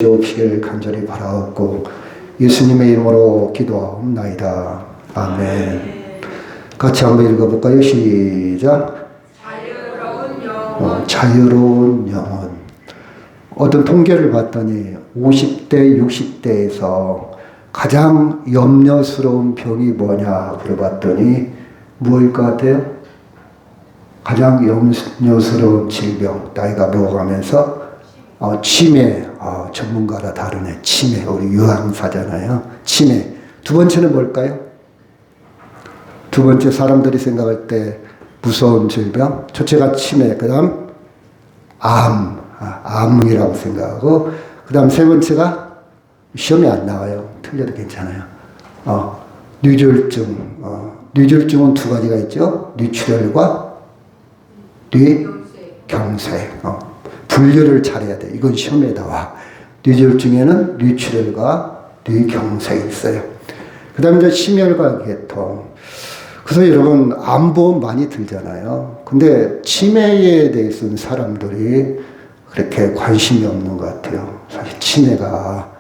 주옵시길 간절히 바라옵고 예수님의 이름으로 기도하옵나이다. 아멘. 같이 한번 읽어볼까요? 시작. 자유로운 영혼. 자유로운 영혼. 어떤 통계를 봤더니 50대, 60대에서 가장 염려스러운 병이 뭐냐 물어봤더니 무엇일 것 같아요? 가장 염려스러운 질병, 나이가 먹어가면서 치매, 전문가라 다르네. 치매, 우리 유황사잖아요. 치매. 두 번째는 뭘까요? 두 번째 사람들이 생각할 때 무서운 질병. 첫째가 치매, 그 다음 암이라고 생각하고, 그 다음 세 번째가 시험에 안 나와요. 틀려도 괜찮아요. 뇌졸중. 뇌졸중은 두 가지가 있죠. 뇌출혈과 뇌경색. 분류를 잘해야 돼. 이건 시험에 나와. 뇌졸중에는 뇌출혈과 뇌경색이 있어요. 그 다음에 이제 심혈관 계통. 그래서 여러분, 암보험 많이 들잖아요. 근데 치매에 대해서는 사람들이 그렇게 관심이 없는 것 같아요. 사실 치매가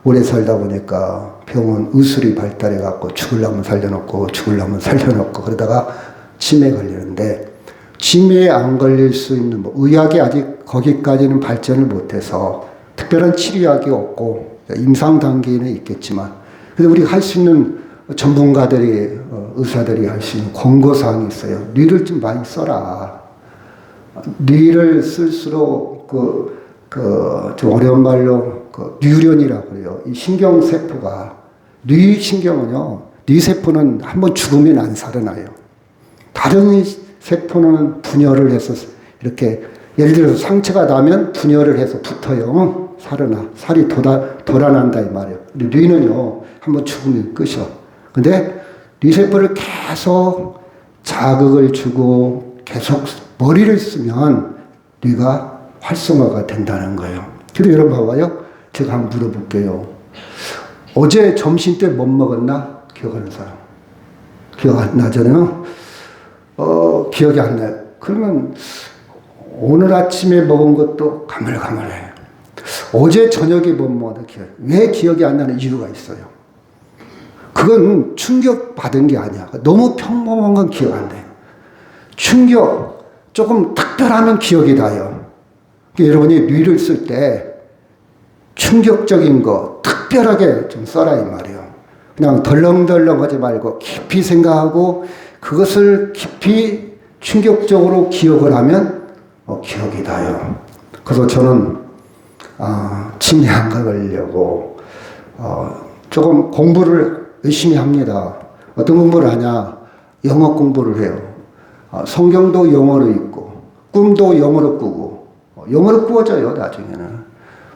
오래 살다 보니까 병원 의술이 발달해갖고 죽으려면 살려놓고 죽으려면 살려놓고 그러다가 치매 걸리는데, 치매에 안 걸릴 수 있는 의학이 아직 거기까지는 발전을 못해서 특별한 치료약이 없고 임상 단계는 있겠지만, 근데 우리가 할 수 있는 전문가들이 의사들이 할 수 있는 권고사항이 있어요. 뇌를 좀 많이 써라. 뇌를 쓸수록 좀 어려운 말로 뉴런이라고 그래요. 이 신경세포가, 뇌신경은요, 뇌세포는 한번 죽으면 안 살아나요. 다른 세포는 분열을 해서 이렇게, 예를 들어서 상처가 나면 분열을 해서 붙어요. 살아나. 살이 돌아난다 이 말이에요. 근데 뇌는요, 한번 죽으면 끝이요. 근데 뇌세포를 계속 자극을 주고 계속 머리를 쓰면 뇌가 활성화가 된다는 거예요. 그래도 여러분 봐봐요. 제가 한번 물어볼게요. 어제 점심 때 뭐 먹었나? 기억하는 사람? 기억 안 나잖아요? 기억이 안 나요. 그러면 오늘 아침에 먹은 것도 가물가물해요. 어제 저녁에 뭐 먹었나 기억. 왜 기억이 안 나는 이유가 있어요. 그건 충격 받은 게 아니야. 너무 평범한 건 기억 안 돼요. 충격, 조금 특별하면 기억이 나요. 여러분이 뇌를 쓸 때 충격적인 거 특별하게 좀 써라 이 말이에요. 그냥 덜렁덜렁 하지 말고 깊이 생각하고 그것을 깊이 충격적으로 기억을 하면 기억이 나요. 그래서 저는 치매 안 걸리려고 조금 공부를 열심히 합니다. 어떤 공부를 하냐? 영어 공부를 해요. 성경도 영어로 읽고 꿈도 영어로 꾸고 영어로 꾸어져요 나중에는.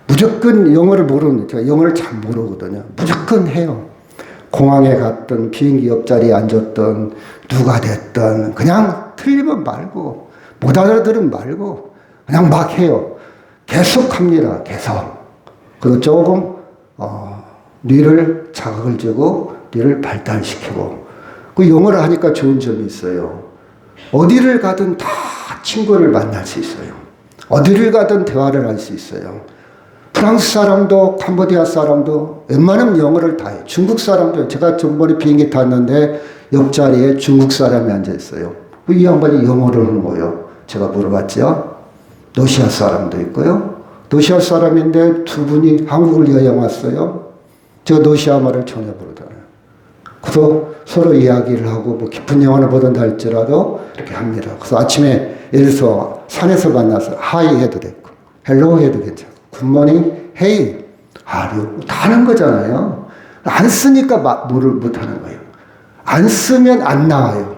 무조건 영어를 모르는, 제가 영어를 잘 모르거든요. 무조건 해요. 공항에 갔든 비행기 옆자리에 앉았든 누가 됐든 그냥 틀리면 말고 못 알아들으면 말고 그냥 막 해요. 계속 합니다. 계속. 그리고 조금 뇌를 자극을 주고 뇌를 발달시키고. 그 영어를 하니까 좋은 점이 있어요. 어디를 가든 다 친구를 만날 수 있어요. 어디를 가든 대화를 할 수 있어요. 프랑스 사람도 캄보디아 사람도 웬만하면 영어를 다 해요. 중국 사람도, 제가 전번에 비행기 탔는데 옆자리에 중국 사람이 앉아있어요. 이 양반이 영어를 하는 거예요. 제가 물어봤죠. 러시아 사람도 있고요. 러시아 사람인데 두 분이 한국을 여행 왔어요. 제가 러시아 말을 전혀 모르잖아요. 그래서 서로 이야기를 하고 뭐 깊은 영화를 보던다 할지라도 이렇게 합니다. 그래서 아침에 예를 들어서 산에서 만나서 하이 해도 되고 헬로우 해도 괜찮고 굿모닝, 헤이, 아류 다 하는 거잖아요. 안 쓰니까 뭐를 못하는 거예요. 안 쓰면 안 나와요.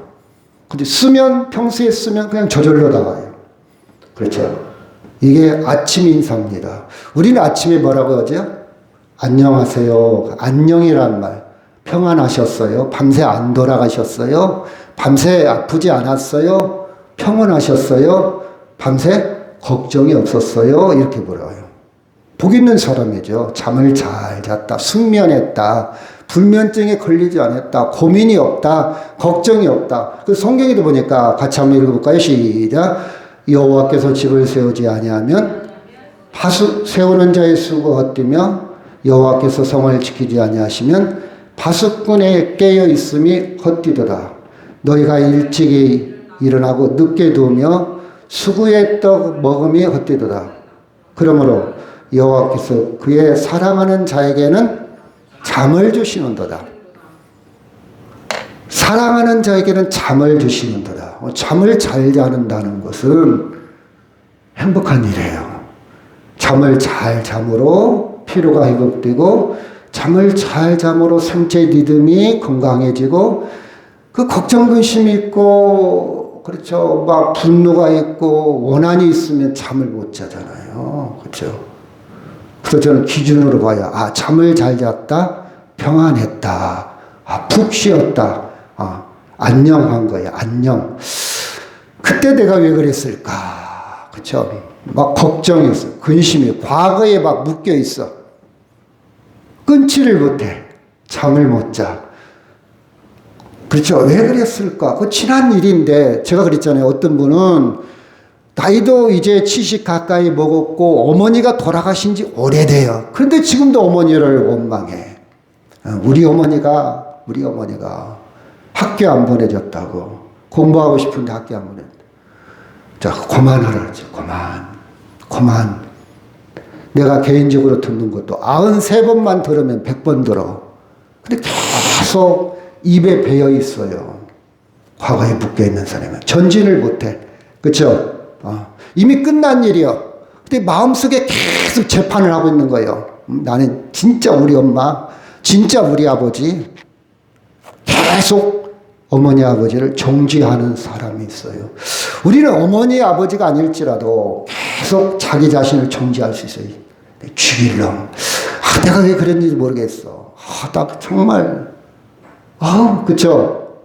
근데 쓰면, 평소에 쓰면 그냥 저절로 나와요. 그렇죠? 이게 아침 인사입니다. 우리는 아침에 뭐라고 하죠? 안녕하세요. 안녕이란 말. 평안하셨어요? 밤새 안 돌아가셨어요? 밤새 아프지 않았어요? 평온하셨어요? 밤새 걱정이 없었어요? 이렇게 물어요. 복 있는 사람이죠. 잠을 잘 잤다. 숙면했다. 불면증에 걸리지 않았다. 고민이 없다. 걱정이 없다. 그 성경에도 보니까 같이 한번 읽어볼까요? 시작. 여호와께서 집을 세우지 아니하면 파수 세우는 자의 수고 헛되며 여호와께서 성을 지키지 아니하시면 파수꾼의 깨어 있음이 헛되도다. 너희가 일찍이 일어나고 늦게 누우며 수구의 떡 먹음이 헛되도다. 그러므로 여호와께서 그의 사랑하는 자에게는 잠을 주시는도다. 사랑하는 자에게는 잠을 주시는도다. 잠을 잘 자는다는 것은 행복한 일이에요. 잠을 잘 잠으로 피로가 회복되고 잠을 잘 잠으로 생체 리듬이 건강해지고 그 걱정 근심이 있고 그렇죠. 막 분노가 있고 원한이 있으면 잠을 못 자잖아요. 그렇죠. 그래서 저는 기준으로 봐요. 아, 잠을 잘 잤다. 평안했다. 아, 푹 쉬었다. 아, 안녕한 거예요. 안녕. 그때 내가 왜 그랬을까? 그렇죠. 막 걱정했어. 근심이 과거에 막 묶여 있어. 끊지를 못해. 잠을 못 자. 그렇죠. 왜 그랬을까? 그 지난 일인데 제가 그랬잖아요. 어떤 분은 나이도 이제 70 가까이 먹었고 어머니가 돌아가신 지 오래돼요. 그런데 지금도 어머니를 원망해. 우리 어머니가 학교 안 보내줬다고. 공부하고 싶은데 학교 안 보내줬다. 자, 그만하라 그러죠. 그만. 내가 개인적으로 듣는 것도 93번만 들으면 100번 들어. 근데 계속 입에 배어 있어요. 과거에 묶여 있는 사람은 전진을 못해. 그렇죠? 이미 끝난 일이요. 근데 마음속에 계속 재판을 하고 있는 거예요. 나는 진짜 우리 엄마, 진짜 우리 아버지 계속 어머니 아버지를 정죄하는 사람이 있어요. 우리는 어머니 아버지가 아닐지라도 계속 자기 자신을 정죄할 수 있어요. 죽일 놈. 내가 왜 그랬는지 모르겠어. 나 정말 그쵸?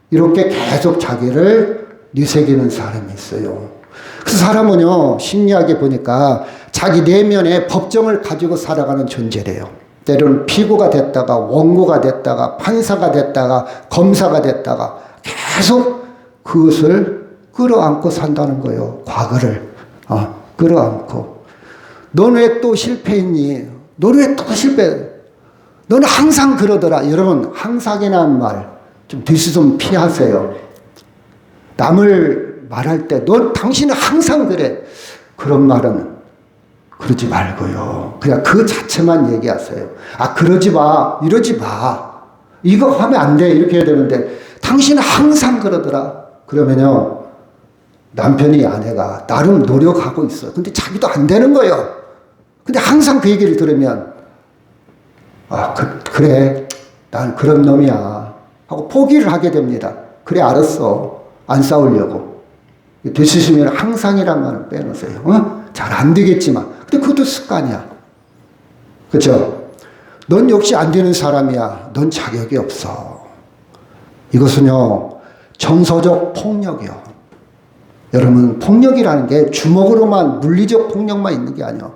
이렇게 계속 자기를 뉘새기는 사람이 있어요. 그래서 사람은요, 심리학에 보니까 자기 내면에 법정을 가지고 살아가는 존재래요. 때로는 피고가 됐다가, 원고가 됐다가, 판사가 됐다가, 검사가 됐다가, 계속 그것을 끌어안고 산다는 거예요. 과거를. 끌어안고. 넌 왜 또 실패했니? 넌 왜 또 실패? 너는 항상 그러더라. 여러분, 항상이라는 말 좀 좀 피하세요. 남을 말할 때 당신은 항상 그래. 그런 말은 그러지 말고요. 그냥 그 자체만 얘기하세요. 그러지 마. 이러지 마. 이거 하면 안 돼. 이렇게 해야 되는데 당신은 항상 그러더라. 그러면요, 남편이 아내가 나름 노력하고 있어. 근데 자기도 안 되는 거예요. 근데 항상 그 얘기를 들으면 그래. 난 그런 놈이야. 하고 포기를 하게 됩니다. 그래, 알았어. 안 싸우려고. 되시면 항상이란 말을 빼놓으세요. 잘 안 되겠지만. 근데 그것도 습관이야. 그렇죠? 넌 역시 안 되는 사람이야. 넌 자격이 없어. 이것은요, 정서적 폭력이요. 여러분, 폭력이라는 게 주먹으로만, 물리적 폭력만 있는 게 아니에요.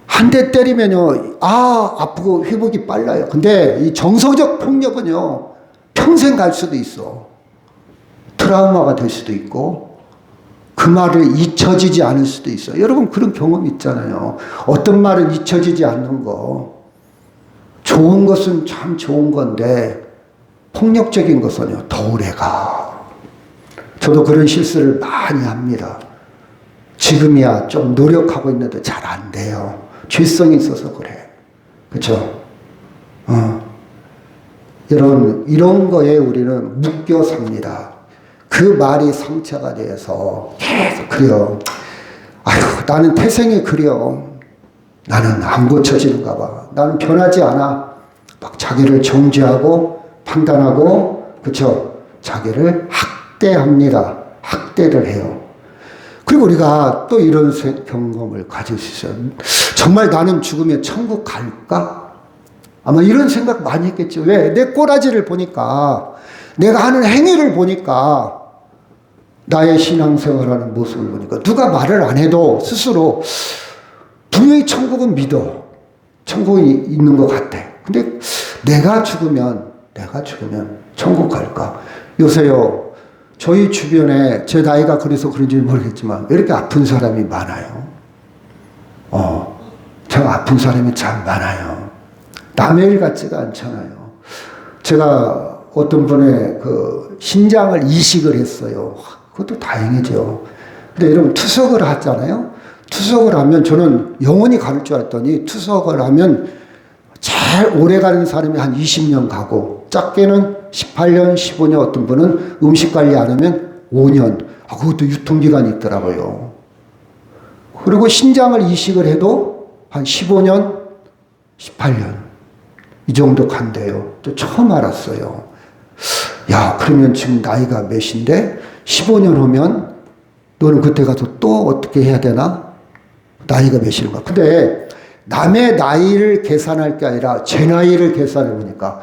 한 대 때리면요, 아프고 회복이 빨라요. 근데 이 정서적 폭력은요, 평생 갈 수도 있어. 트라우마가 될 수도 있고, 그 말을 잊혀지지 않을 수도 있어요. 여러분, 그런 경험 있잖아요. 어떤 말은 잊혀지지 않는 거. 좋은 것은 참 좋은 건데, 폭력적인 것은요, 더 오래 가. 저도 그런 실수를 많이 합니다. 지금이야 좀 노력하고 있는데 잘 안 돼요. 죄성이 있어서 그래. 그렇죠? 여러분, 이런 거에 우리는 묶여 삽니다. 그 말이 상처가 돼서 계속 그래요. 나는 태생이 그래요. 나는 안 고쳐지는가 봐. 나는 변하지 않아. 막 자기를 정죄하고 판단하고, 그렇죠? 자기를 학대합니다. 학대를 해요. 그리고 우리가 또 이런 경험을 가질 수 있어요. 정말 나는 죽으면 천국 갈까? 아마 이런 생각 많이 했겠죠. 왜? 내 꼬라지를 보니까, 내가 하는 행위를 보니까, 나의 신앙생활하는 모습을 보니까, 누가 말을 안 해도 스스로 분명히 천국은 믿어. 천국이 있는 것 같아. 근데 내가 죽으면 천국 갈까? 요새요, 저희 주변에 제 나이가 그래서 그런지 모르겠지만 왜 이렇게 아픈 사람이 많아요? 참 아픈 사람이 참 많아요. 남의 일 같지가 않잖아요. 제가 어떤 분의 그 신장을 이식을 했어요. 그것도 다행이죠. 근데 여러분 투석을 하잖아요. 투석을 하면 저는 영원히 가는 줄 알았더니 투석을 하면 제일 오래 가는 사람이 한 20년 가고 작게는 18년, 15년 어떤 분은 음식 관리 안 하면 5년. 그것도 유통기간이 있더라고요. 그리고 신장을 이식을 해도 한 15년, 18년. 이 정도 간대요. 또 처음 알았어요. 야, 그러면 지금 나이가 몇인데 15년 후면 너는 그때 가서 또 어떻게 해야 되나? 나이가 몇인가? 근데 남의 나이를 계산할 게 아니라 제 나이를 계산해 보니까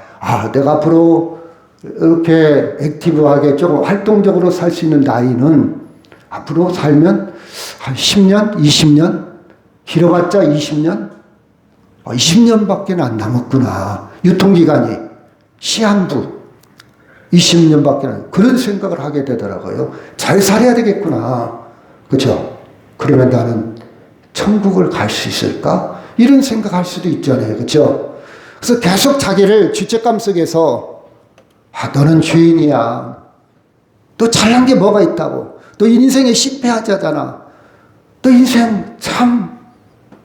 내가 앞으로 이렇게 액티브하게 조금 활동적으로 살 수 있는 나이는 앞으로 살면 한 10년, 20년? 길어봤자 20년? 20년밖에 안 남았구나. 유통기간이 시한부 20년밖에 안 그런 생각을 하게 되더라고요. 잘 살아야 되겠구나. 그렇죠? 그러면 나는 천국을 갈 수 있을까? 이런 생각할 수도 있잖아요. 그렇죠? 그래서 계속 자기를 죄책감 속에서 너는 죄인이야. 너 잘난 게 뭐가 있다고. 너 인생에 실패하자잖아. 너 인생 참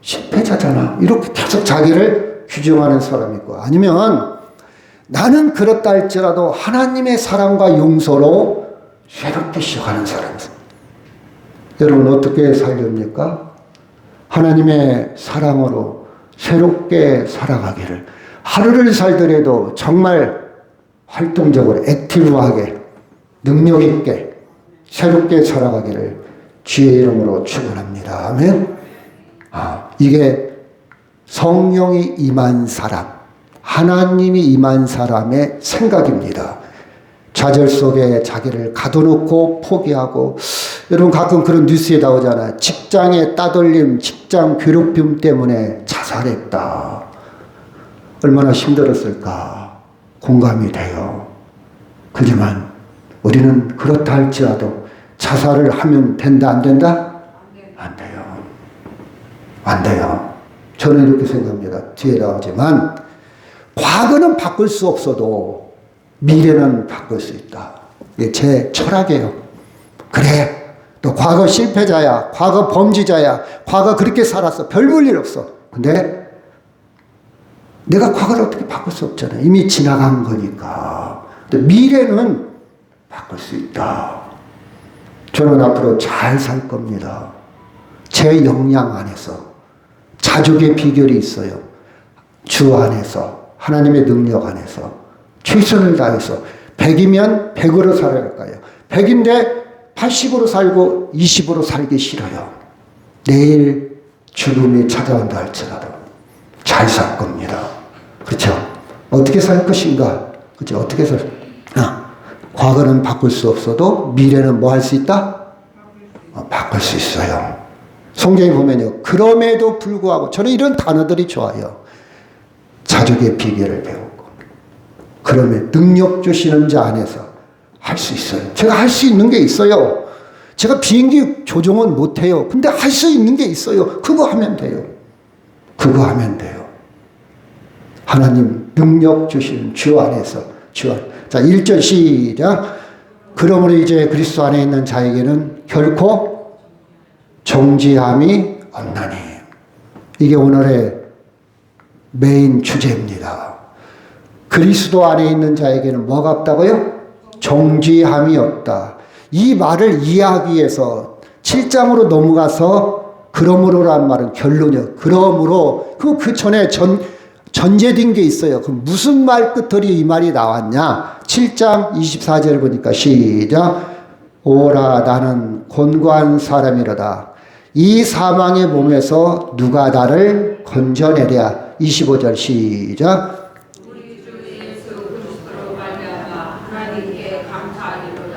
실패자잖아. 이렇게 계속 자기를 규정하는 사람이 있고 아니면 나는 그렇다 할지라도 하나님의 사랑과 용서로 새롭게 시작하는 사람이 있습니다. 여러분 어떻게 살렵니까? 하나님의 사랑으로 새롭게 살아가기를 하루를 살더라도 정말 활동적으로 액티브하게 능력 있게 새롭게 살아가기를 주의 이름으로 축원합니다. 아멘. 이게 성령이 임한 사람, 하나님이 임한 사람의 생각입니다. 좌절 속에 자기를 가둬놓고 포기하고 여러분 가끔 그런 뉴스에 나오잖아요. 직장의 따돌림, 직장 괴롭힘 때문에 자살했다. 얼마나 힘들었을까 공감이 돼요. 그렇지만 우리는 그렇다 할지라도 자살을 하면 된다 안 된다? 안 돼요. 안 돼요. 저는 이렇게 생각합니다. 뒤에 나오지만 과거는 바꿀 수 없어도 미래는 바꿀 수 있다. 이게 제 철학이에요. 그래, 너 과거 실패자야, 과거 범죄자야, 과거 그렇게 살았어. 별 볼 일 없어. 근데 내가 과거를 어떻게 바꿀 수 없잖아요. 이미 지나간 거니까. 근데 미래는 바꿀 수 있다. 저는 앞으로 잘 살 겁니다. 제 역량 안에서. 자족의 비결이 있어요. 주 안에서. 하나님의 능력 안에서 최선을 다해서 100이면 100으로 살아갈 거예요. 100인데 80으로 살고 20으로 살기 싫어요. 내일 죽음이 찾아온다 할지라도 잘 살 겁니다. 그렇죠? 어떻게 살 것인가? 그렇죠? 어떻게 과거는 바꿀 수 없어도 미래는 뭐 할 수 있다? 바꿀 수 있어요. 성경에 보면요. 그럼에도 불구하고 저는 이런 단어들이 좋아요. 자족의 비결을 배우고 그러면 능력 주시는 자 안에서 할 수 있어요. 제가 할 수 있는 게 있어요. 제가 비행기 조종은 못해요. 근데 할 수 있는 게 있어요. 그거 하면 돼요. 그거 하면 돼요. 하나님 능력 주시는 주 안에서 주 안. 자 1절 시작. 그러므로 이제 그리스도 안에 있는 자에게는 결코 정죄함이 없나니. 이게 오늘의 메인 주제입니다. 그리스도 안에 있는 자에게는 뭐가 없다고요? 정죄함이 없다. 이 말을 이해하기 위해서 7장으로 넘어가서 그러므로란 말은 결론이요. 그러므로 그 전에 전제된 게 있어요. 그 무슨 말 끝들이 이 말이 나왔냐? 7장 24절 보니까 시작. 오라 나는 곤고한 사람이로다. 이 사망의 몸에서 누가 나를 건져내랴. 25절 시작. 우리 주 예수 그리스도로 말미암아 하나님께 감사하리로다.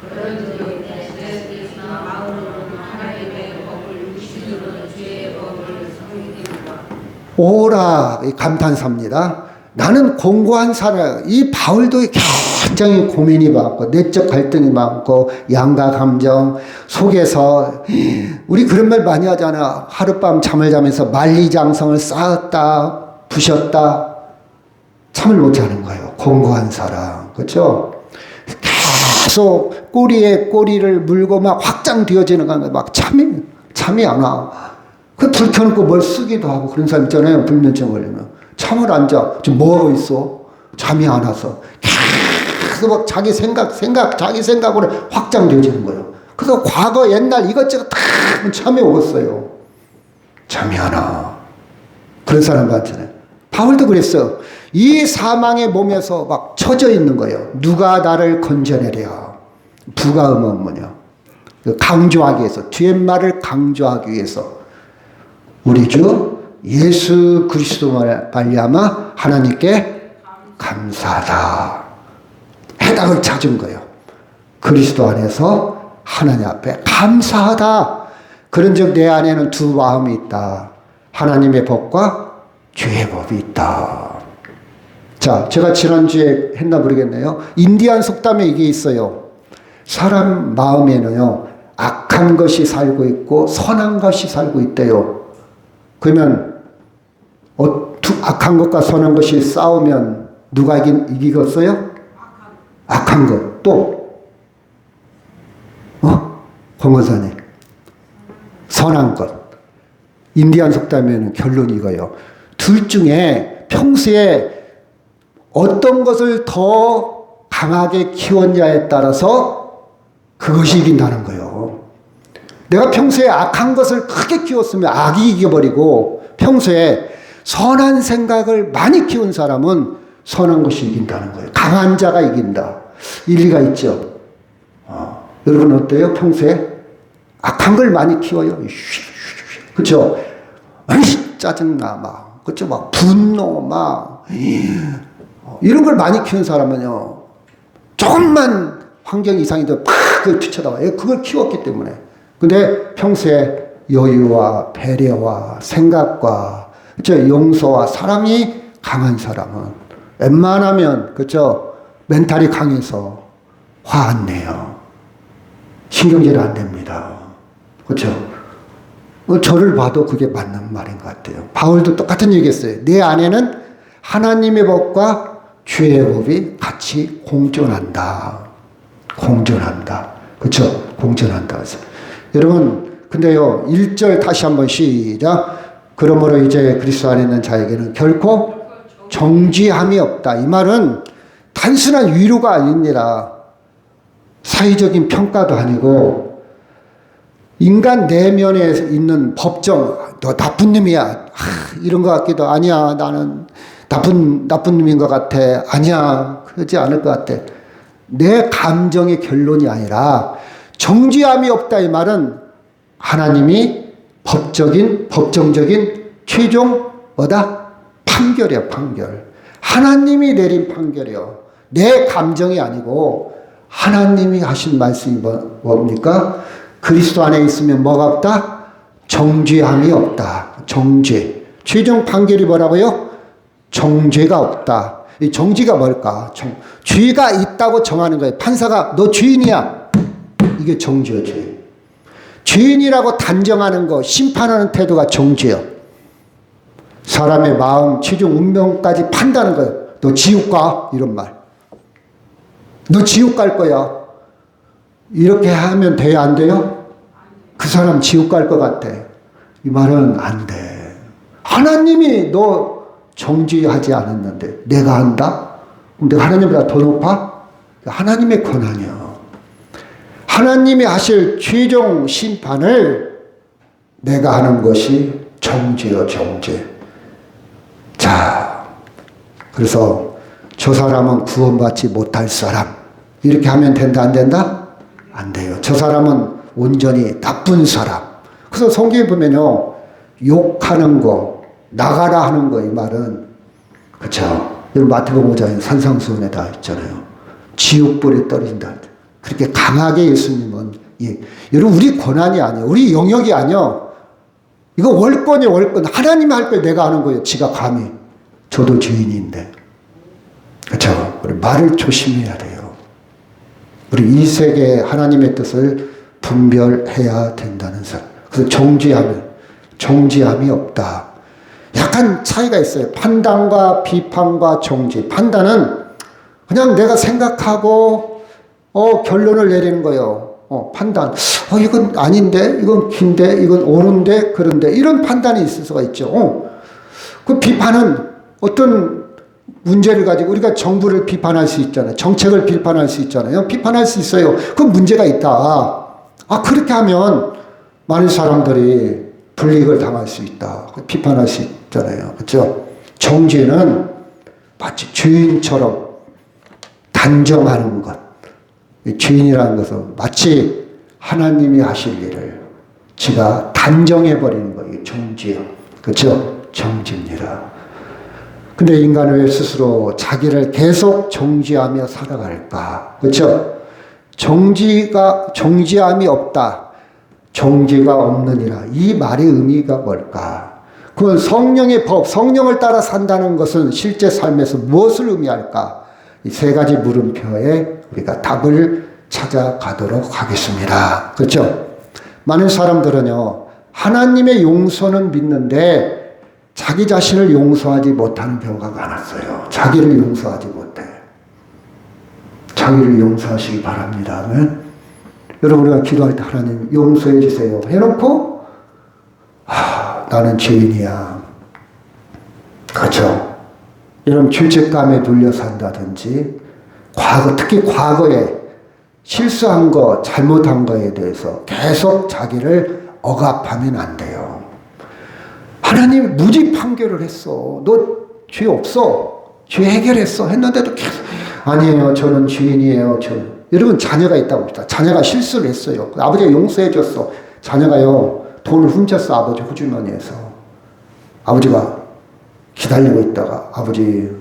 그런즉 내 뜻이나 마음으로는 하나님의 법을 육신으로는 죄의 법을 섬기리로다. 오라 감탄사입니다. 나는 공고한 사람, 이 바울도 굉장히 고민이 많고, 내적 갈등이 많고, 양가 감정 속에서, 우리 그런 말 많이 하잖아. 하룻밤 잠을 자면서 만리장성을 쌓았다, 부셨다, 잠을 못 자는 거예요. 공고한 사람. 그렇죠? 계속 꼬리에 꼬리를 물고 막 확장되어지는 거야. 막 잠이 안 와. 그 불 켜놓고 뭘 쓰기도 하고 그런 사람 있잖아요. 불면증 걸리면. 잠을 안 자. 지금 뭐하고 있어? 잠이 안 와서. 계속 막 자기 생각으로 확장되어지는 거예요. 그래서 과거 옛날 이것저것 다 잠이 오겠어요. 잠이 안 와. 그런 사람 많잖아요. 바울도 그랬어요. 이 사망의 몸에서 막 처져 있는 거예요. 누가 나를 건져내랴. 부가음은 뭐냐. 강조하기 위해서, 뒤에 말을 강조하기 위해서 우리 주 예수 그리스도를 말미암아 하나님께 감사하다. 해답을 찾은 거예요. 그리스도 안에서 하나님 앞에 감사하다. 그런즉 내 안에는 두 마음이 있다. 하나님의 법과 죄의 법이 있다. 자, 제가 지난주에 했나 모르겠네요. 인디안 속담에 이게 있어요. 사람 마음에는요, 악한 것이 살고 있고 선한 것이 살고 있대요. 그러면 악한 것과 선한 것이 싸우면 누가 이기겠어요? 악한 것. 또 권건사님, 선한 것. 인디안 속담에는 결론이 이거예요. 둘 중에 평소에 어떤 것을 더 강하게 키웠냐에 따라서 그것이 이긴다는 거예요. 내가 평소에 악한 것을 크게 키웠으면 악이 이겨버리고, 평소에 선한 생각을 많이 키운 사람은 선한 것이 이긴다는 거예요. 강한 자가 이긴다. 일리가 있죠. 여러분 어때요? 평소에 악한 걸 많이 키워요. 그렇죠? 짜증나 막, 그렇죠? 막 분노 막 이런 걸 많이 키운 사람은요, 조금만 환경 이상이도 팍 그걸 뒤쳐다봐요. 그걸 키웠기 때문에. 근데 평소에 여유와 배려와 생각과, 그렇죠? 용서와 사랑이 강한 사람은 웬만하면, 그렇죠? 멘탈이 강해서 화 안 내요. 신경질 안 냅니다. 그렇죠? 저를 봐도 그게 맞는 말인 것 같아요. 바울도 똑같은 얘기 했어요. 내 안에는 하나님의 법과 죄의 법이 같이 공존한다. 공존한다. 그렇죠? 공존한다. 그래서 여러분, 근데요, 1절 다시 한번 시작. 그러므로 이제 그리스도 안에 있는 자에게는 결코 정죄함이 없다. 이 말은 단순한 위로가 아닙니다. 사회적인 평가도 아니고, 인간 내면에 있는 법정, 너 나쁜 놈이야. 이런 것 같기도, 아니야, 나는 나쁜 놈인 것 같아. 아니야, 그러지 않을 것 같아. 내 감정의 결론이 아니라 정죄함이 없다. 이 말은 하나님이 법정적인 최종 뭐다? 판결이야, 판결. 하나님이 내린 판결이요. 내 감정이 아니고 하나님이 하신 말씀이 뭡니까? 그리스도 안에 있으면 뭐가 없다? 정죄함이 없다. 정죄. 최종 판결이 뭐라고요? 정죄가 없다. 이 정죄가 뭘까? 죄가 있다고 정하는 거예요. 판사가 너 죄인이야. 이게 정죄요, 죄. 죄인이라고 단정하는 거, 심판하는 태도가 정죄요. 사람의 마음, 최종 운명까지 판다는 거예요. 너 지옥 가? 이런 말. 너 지옥 갈 거야. 이렇게 하면 돼요, 안 돼요? 그 사람 지옥 갈 것 같아. 이 말은 안 돼. 하나님이 너 정죄하지 않았는데 내가 한다? 그럼 내가 하나님보다 더 높아? 하나님의 권한이야. 하나님이 하실 최종 심판을 내가 하는 것이 정죄요, 정죄. 자, 그래서 저 사람은 구원받지 못할 사람. 이렇게 하면 된다, 안 된다? 안 돼요. 저 사람은 온전히 나쁜 사람. 그래서 성경에 보면요, 욕하는 거, 나가라 하는 거, 이 말은, 그쵸? 여러분, 마태복음 5장에 산상수훈에 다 있잖아요. 지옥불에 떨어진다. 그렇게 강하게 예수님은, 예. 여러분, 우리 권한이 아니에요. 우리 영역이 아니에요. 이거 월권이에요, 월권. 하나님이 할 걸 내가 하는 거예요. 지가 감히. 저도 죄인인데. 그렇죠? 우리 말을 조심해야 돼요. 우리 이 세계 하나님의 뜻을 분별해야 된다는 사. 그래서 정지함이 없다. 약간 차이가 있어요. 판단과 비판과 정지. 판단은 그냥 내가 생각하고 결론을 내리는 거예요. 판단. 이건 아닌데, 이건 긴데, 이건 옳은데, 그런데 이런 판단이 있을 수가 있죠. 그 비판은 어떤 문제를 가지고 우리가 정부를 비판할 수 있잖아요. 정책을 비판할 수 있잖아요. 비판할 수 있어요. 그 문제가 있다. 그렇게 하면 많은 사람들이 불이익을 당할 수 있다. 비판할 수 있잖아요. 그렇죠? 정죄는 마치 주인처럼 단정하는 것. 주인이라는 것은 마치 하나님이 하실 일을 지가 단정해버리는 거예요. 정죄요. 그렇죠? 정죄입니다. 근데 인간은 왜 스스로 자기를 계속 정죄하며 살아갈까? 그렇죠? 정죄함이 없다. 정죄가 없느니라. 이 말의 의미가 뭘까? 그건 성령의 법, 성령을 따라 산다는 것은 실제 삶에서 무엇을 의미할까? 이 세 가지 물음표에 우리가 답을 찾아가도록 하겠습니다. 그렇죠? 많은 사람들은요, 하나님의 용서는 믿는데 자기 자신을 용서하지 못하는 경우가 많았어요. 자기를 용서하지 못해. 자기를 용서하시기 바랍니다. 아멘. 여러분, 우리가 기도할 때 하나님 용서해 주세요 해놓고 나는 죄인이야. 그렇죠? 이런 죄책감에 눌려 산다든지 특히 과거에 실수한 거, 잘못한 거에 대해서 계속 자기를 억압하면 안 돼요. 하나님 무죄 판결을 했어. 너 죄 없어. 죄 해결했어. 했는데도 계속 아니에요. 저는 죄인이에요. 여러분 자녀가 있다고 합시다. 자녀가 실수를 했어요. 아버지가 용서해 줬어. 자녀가요. 돈을 훔쳤어. 아버지 호주머니에서. 아버지가 기다리고 있다가 아버지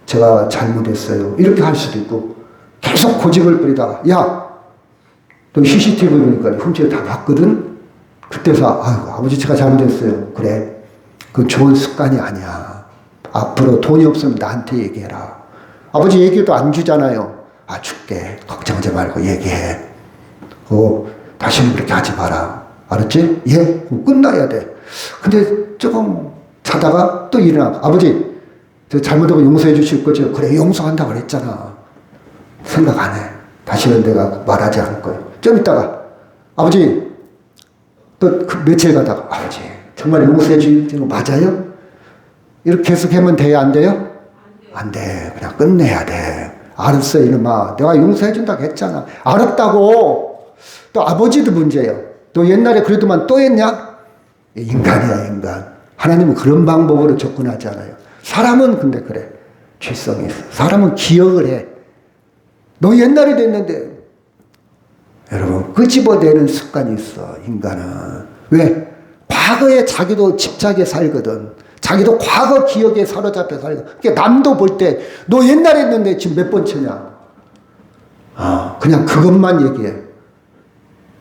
제가 잘못했어요. 이렇게 할 수도 있고 계속 고집을 부리다가 야 너 CCTV 보니까 훔쳐 다 봤거든. 그때서 아버지 제가 잘못했어요. 그래. 그건 좋은 습관이 아니야. 앞으로 돈이 없으면 나한테 얘기해라. 아버지 얘기도 안 주잖아요. 줄게. 걱정하지 말고 얘기해. 다시는 그렇게 하지 마라. 알았지? 예? 그럼 끝나야 돼. 근데 조금 자다가 또 일어나. 아버지, 저 잘못하고 용서해 주실 거죠? 그래, 용서한다고 그랬잖아. 생각 안 해. 다시는 내가 말하지 않을 거예요. 좀 있다가, 아버지, 또 며칠 가다가, 아버지, 정말 용서해 주시는 거 맞아요? 이렇게 계속 하면 돼요? 안 돼요? 안 돼. 그냥 끝내야 돼. 알았어, 이놈아. 내가 용서해 준다고 했잖아. 알았다고. 또 아버지도 문제예요. 너 옛날에 그래도만 또 했냐? 인간이야, 인간. 하나님은 그런 방법으로 접근하지 않아요. 사람은 근데 그래. 죄성이 있어. 사람은 기억을 해. 너 옛날에 됐는데. 여러분, 끄집어내는 습관이 있어, 인간은. 왜? 과거에 자기도 집착에 살거든. 자기도 과거 기억에 사로잡혀 살거든. 그러니까 남도 볼 때, 너 옛날에 했는데 지금 몇 번째냐? 그냥 그것만 얘기해.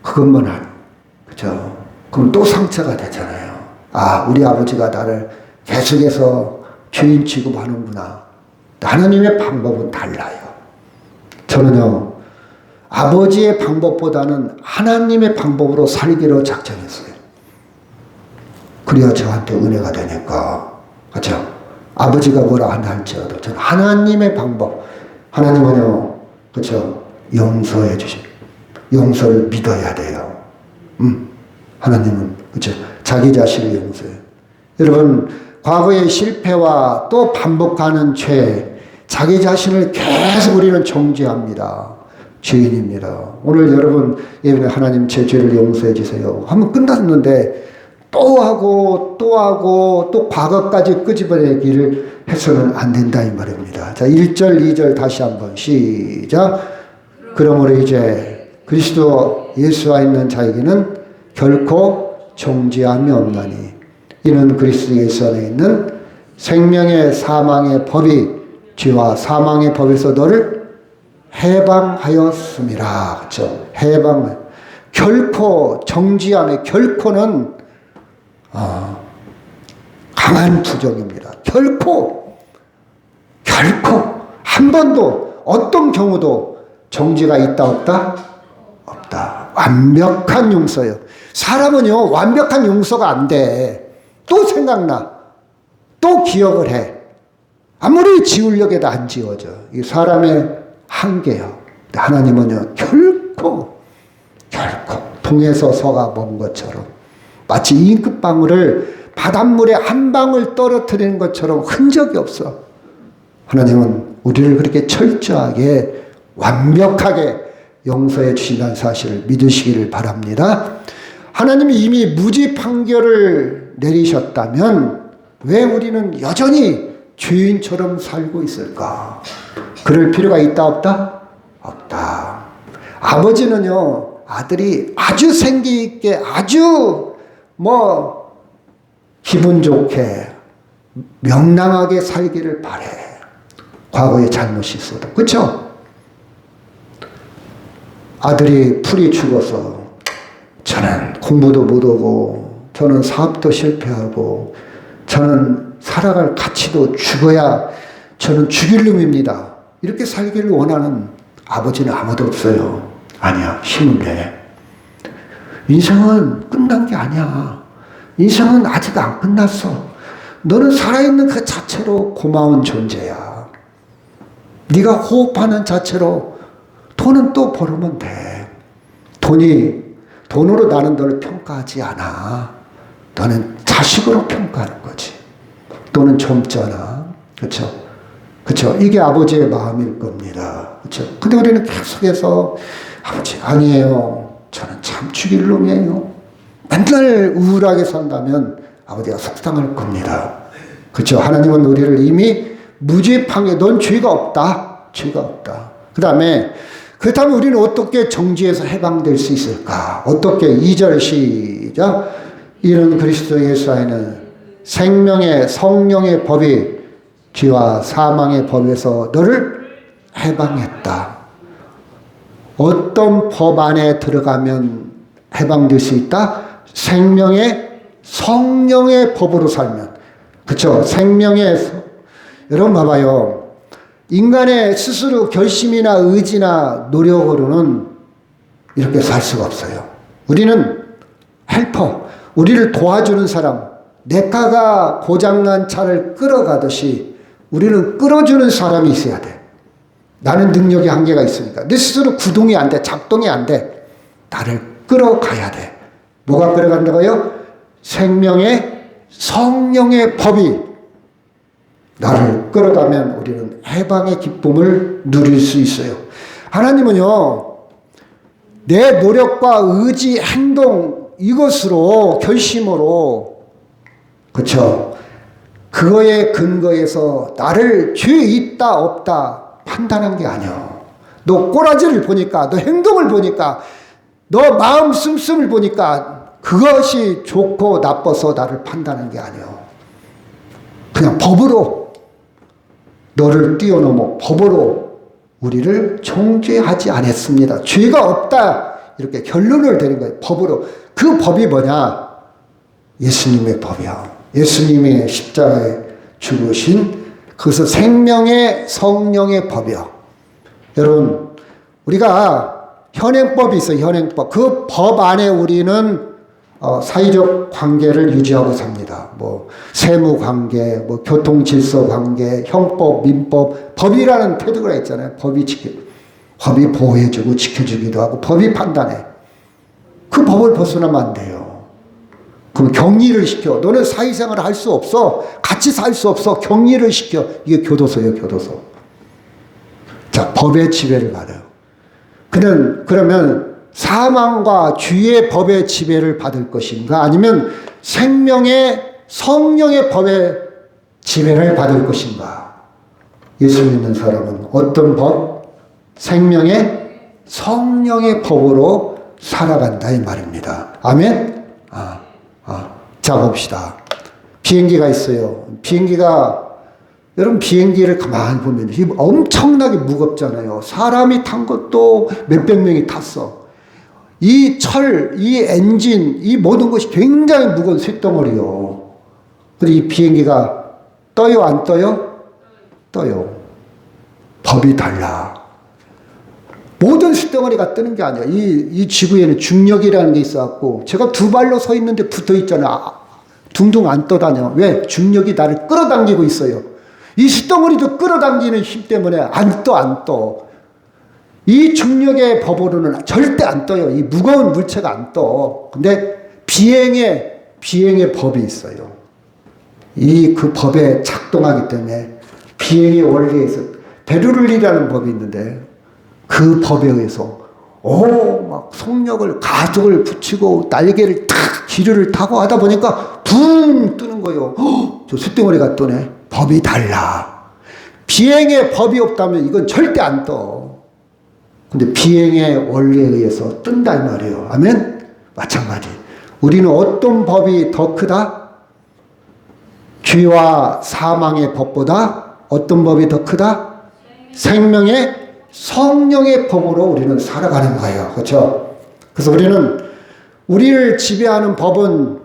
그것만 그죠? 그럼 또 상처가 되잖아요. 우리 아버지가 나를 계속해서 죄인 취급하는구나. 하나님의 방법은 달라요. 저는요, 아버지의 방법보다는 하나님의 방법으로 살기로 작정했어요. 그래야 저한테 은혜가 되니까. 그렇죠? 아버지가 뭐라 한다 할지라도 저는 하나님의 방법. 하나님은요, 그렇죠? 용서해 주십니다. 용서를 믿어야 돼요. 하나님은 그렇죠? 자기 자신을 용서해요. 여러분, 과거의 실패와 또 반복하는 죄, 자기 자신을 계속 우리는 정죄합니다. 죄인입니다. 오늘 여러분 예배에 하나님 제 죄를 용서해 주세요 하면 끝났는데 또 하고 또 과거까지 끄집어내기를 해서는 안 된다 이 말입니다. 자, 1절 2절 다시 한번 시작. 그러므로 이제 그리스도 예수와 있는 자에게는 결코 정죄함이 없나니 이는 그리스도 예수 안에 있는 생명의 사망의 법이 죄와 사망의 법에서 너를 해방하였음이라. 그렇죠? 결코 정죄함의 결코는 결코 한 한 번도 어떤 경우도 정죄가 있다 없다? 없다. 완벽한 용서요. 사람은요 완벽한 용서가 안 돼. 또 생각나. 또 기억을 해. 아무리 지우려고 해도 안 지워져. 이 사람의 한계요. 하나님은요 결코 동에서 서가 먼 것처럼 마치 잉크방울을 바닷물에 한 방울 떨어뜨리는 것처럼 흔적이 없어. 하나님은 우리를 그렇게 철저하게 완벽하게 용서해 주신다는 사실을 믿으시기를 바랍니다. 하나님이 이미 무죄 판결을 내리셨다면 왜 우리는 여전히 죄인처럼 살고 있을까? 그럴 필요가 있다 없다? 없다. 아버지는요 아들이 아주 생기 있게 아주 기분 좋게 명랑하게 살기를 바래. 과거에 잘못이 있어도. 그렇죠? 아들이 풀이 죽어서 저는 공부도 못하고 저는 사업도 실패하고 저는 살아갈 가치도 죽어야 저는 죽일 놈입니다. 이렇게 살기를 원하는 아버지는 아무도 없어요. 아니야. 힘을 내. 인생은 끝난 게 아니야. 인생은 아직 안 끝났어. 너는 살아있는 그 자체로 고마운 존재야. 네가 호흡하는 자체로 돈은 또 벌으면 돼. 돈으로 나는 너를 평가하지 않아. 너는 자식으로 평가하는 거지. 너는 젊잖아. 그렇죠? 그렇죠? 이게 아버지의 마음일 겁니다. 그렇죠? 근데 우리는 계속해서 아버지 아니에요. 저는 참 죽일 놈이에요. 맨날 우울하게 산다면 아버지가 속상할 겁니다. 그렇죠? 하나님은 우리를 이미 무죄 판결, 넌 죄가 없다. 죄가 없다. 그렇다면 우리는 어떻게 정죄에서 해방될 수 있을까? 어떻게 2절 시작. 이는 그리스도 예수 안에는 생명의 성령의 법이 죄와 사망의 법에서 너를 해방했다. 어떤 법 안에 들어가면 해방될 수 있다? 생명의 성령의 법으로 살면. 그렇죠? 여러분 봐봐요. 인간의 스스로 결심이나 의지나 노력으로는 이렇게 살 수가 없어요. 우리는 헬퍼, 우리를 도와주는 사람, 내 차가 고장난 차를 끌어가듯이 우리는 끌어주는 사람이 있어야 돼. 나는 능력의 한계가 있으니까. 내 스스로 구동이 안 돼. 작동이 안 돼. 나를 끌어가야 돼. 뭐가 끌어간다고요? 생명의 성령의 법이 나를 끌어가면 우리는 해방의 기쁨을 누릴 수 있어요. 하나님은요, 내 노력과 의지, 행동, 이것으로, 결심으로, 그쵸? 그거에 근거해서 나를 죄 있다, 없다 판단한 게 아니야. 너 꼬라지를 보니까, 너 행동을 보니까, 너 마음 씀씀을 보니까 그것이 좋고 나빠서 나를 판단한 게 아니야. 그냥 법으로 너를 뛰어넘어 법으로 우리를 정죄하지 않았습니다. 죄가 없다. 이렇게 결론을 내린 거예요. 법으로. 그 법이 뭐냐? 예수님의 법이야. 예수님의 십자가에 죽으신 그것은 생명의 성령의 법이야. 여러분, 우리가 현행법이 있어요. 현행법. 그 법 안에 우리는 사회적 관계를 유지하고 삽니다. 세무 관계, 교통 질서 관계, 형법, 민법, 법이라는 태도가 있잖아요. 법이 보호해주고 지켜주기도 하고, 법이 판단해. 그 법을 벗어나면 안 돼요. 그럼 격리를 시켜. 너는 사회생활을 할 수 없어. 같이 살 수 없어. 격리를 시켜. 이게 교도소예요, 교도소. 자, 법의 지배를 받아요. 그러면 사망과 죄의 법의 지배를 받을 것인가? 아니면 생명의 성령의 법의 지배를 받을 것인가? 예수 믿는 사람은 어떤 법? 생명의 성령의 법으로 살아간다 이 말입니다. 아멘? 자 봅시다. 비행기가 있어요. 여러분 비행기를 가만히 보면 엄청나게 무겁잖아요. 사람이 탄 것도 몇백 명이 탔어. 이 엔진, 이 모든 것이 굉장히 무거운 쇳덩어리요. 근데 이 비행기가 떠요, 안 떠요? 떠요. 법이 달라. 모든 쇳덩어리가 뜨는 게 아니야. 이 지구에는 중력이라는 게 있어갖고, 제가 두 발로 서 있는데 붙어 있잖아. 둥둥 안 떠다녀. 왜? 중력이 나를 끌어당기고 있어요. 이 쇳덩어리도 끌어당기는 힘 때문에 안 떠. 이 중력의 법으로는 절대 안 떠요. 이 무거운 물체가 안 떠. 근데 비행의 법이 있어요. 그 법에 작동하기 때문에 비행의 원리에 있어 베르놀리라는 법이 있는데 그 법에 의해서 막 속력을 가속을 붙이고 날개를 탁 기류를 타고 하다 보니까 붕 뜨는 거예요. 저 쇳덩어리가 떠네. 법이 달라. 비행의 법이 없다면 이건 절대 안 떠. 근데 비행의 원리에 의해서 뜬다 이 말이에요. 아멘? 마찬가지. 우리는 어떤 법이 더 크다? 죄와 사망의 법보다 어떤 법이 더 크다? 생명의 성령의 법으로 우리는 살아가는 거예요. 그렇죠? 그래서 우리를 지배하는 법은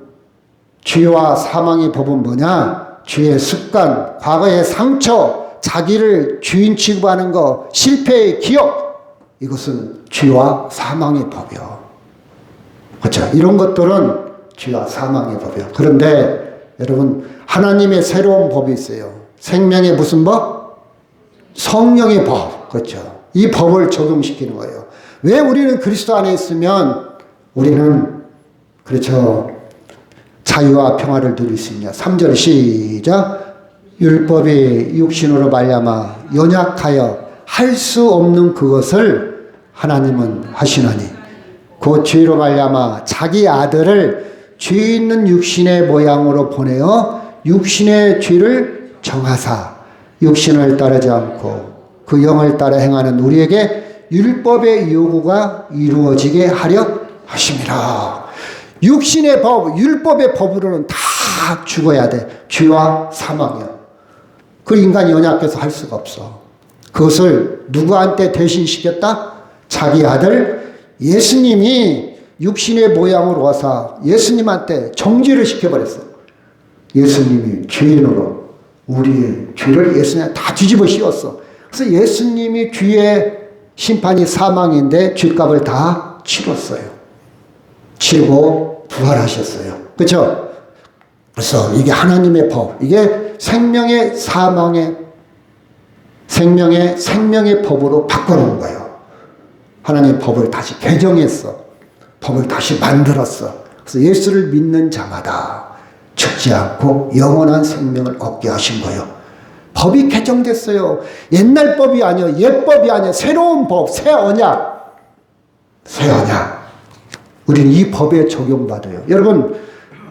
죄와 사망의 법은 뭐냐? 죄의 습관, 과거의 상처, 자기를 주인 취급하는 거, 실패의 기억, 이것은 죄와 사망의 법이요. 그렇죠? 이런 것들은 죄와 사망의 법이요. 그런데 여러분, 하나님의 새로운 법이 있어요. 생명의 무슨 법? 성령의 법. 그렇죠? 이 법을 적용시키는 거예요. 왜 우리는 그리스도 안에 있으면 우리는 그렇죠? 자유와 평화를 누릴 수 있냐? 3절 시작. 율법이 육신으로 말미암아 연약하여 할 수 없는 그것을 하나님은 하시나니 그 죄로 말미암아 자기 아들을 죄 있는 육신의 모양으로 보내어 육신의 죄를 정하사 육신을 따르지 않고 그 영을 따라 행하는 우리에게 율법의 요구가 이루어지게 하려 하심이라. 육신의 법, 율법의 법으로는 다 죽어야 돼. 죄와 사망이야. 그 인간이 연약해서 할 수가 없어. 그것을 누구한테 대신시켰다? 자기 아들 예수님이 육신의 모양으로 와서 예수님한테 정죄를 시켜버렸어. 예수님이 죄인으로 우리의 죄를 예수님한테 다 뒤집어 씌웠어. 그래서 예수님이 죄의 심판이 사망인데 죄값을 다 치렀어요. 치르고 부활하셨어요. 그렇죠? 그래서 이게 하나님의 법, 이게 생명의 생명의 법으로 바꿔놓은 거예요. 하나님의 법을 다시 개정했어. 법을 다시 만들었어. 그래서 예수를 믿는 자마다 죽지 않고 영원한 생명을 얻게 하신 거예요. 법이 개정됐어요. 옛날 법이 아니에요. 옛법이 아니에요. 새로운 법, 새 언약. 우리는 이 법에 적용받아요. 여러분,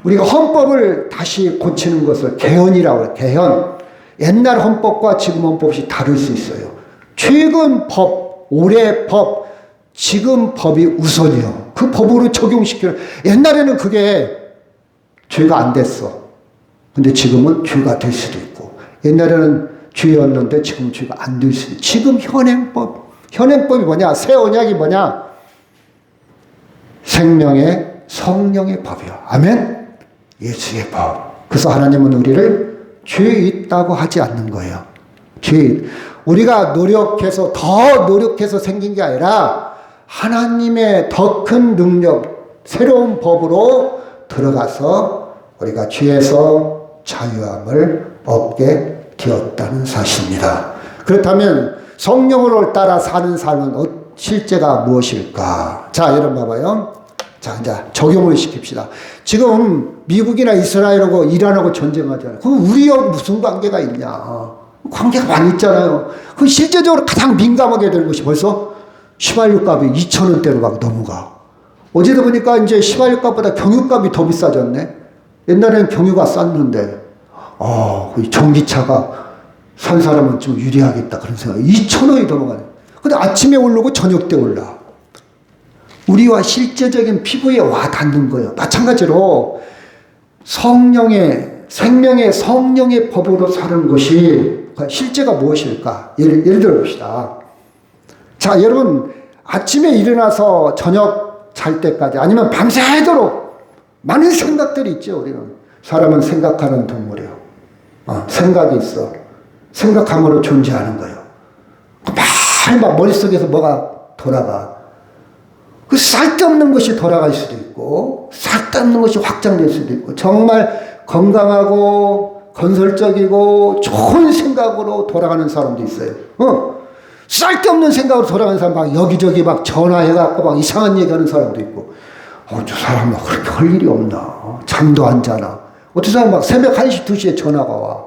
우리가 헌법을 다시 고치는 것을 개헌이라고 해요. 개헌. 옛날 헌법과 지금 헌법이 다를 수 있어요. 최근 법, 올해 법, 지금 법이 우선이요. 그 법으로 적용시키는. 옛날에는 그게 죄가 안 됐어. 근데 지금은 죄가 될 수도 있고. 옛날에는 죄였는데 지금 죄가 안 될 수도 있고. 지금 현행법이 뭐냐? 새 언약이 뭐냐? 생명의 성령의 법이요. 아멘? 예수의 법. 그래서 하나님은 우리를 죄 있다고 하지 않는 거예요. 우리가 더 노력해서 생긴 게 아니라 하나님의 더 큰 능력, 새로운 법으로 들어가서 우리가 죄에서 자유함을 얻게 되었다는 사실입니다. 그렇다면 성령으로 따라 사는 삶은 실제가 무엇일까? 자, 여러분 봐봐요. 자, 이제 적용을 시킵시다. 지금 미국이나 이스라엘하고 이란하고 전쟁하잖아요. 그럼 우리하고 무슨 관계가 있냐? 관계가 많이 있잖아요. 그 실제적으로 가장 민감하게 되는 것이 벌써 휘발유값이 2,000원대로 막 넘어가. 어제도 보니까 이제 휘발유값보다 경유값이 더 비싸졌네. 옛날에는 경유가 쌌는데, 전기차가 산 사람은 좀 유리하겠다 그런 생각. 2,000원이 넘어가네. 근데 아침에 오르고 저녁 때 올라. 우리와 실제적인 피부에 와 닿는 거예요. 마찬가지로 생명의 성령의 법으로 사는 것이 실제가 무엇일까? 예를 들어 봅시다. 자, 여러분, 아침에 일어나서 저녁 잘 때까지 아니면 밤새도록 많은 생각들이 있죠, 우리는. 사람은 생각하는 동물이에요. 생각이 있어. 생각함으로 존재하는 거예요. 막 머릿속에서 뭐가 돌아가. 그 쓸데없는 것이 돌아갈 수도 있고 쓸데없는 것이 확장될 수도 있고 정말 건강하고 건설적이고 좋은 생각으로 돌아가는 사람도 있어요. 쓸데없는 생각으로 돌아가는 사람 막 여기저기 막 전화해갖고 막 이상한 얘기하는 사람도 있고 저 사람 막 그렇게 할 일이 없나. 잠도 안 자나. 어떤 사람 막 새벽 1시 2시에 전화가 와.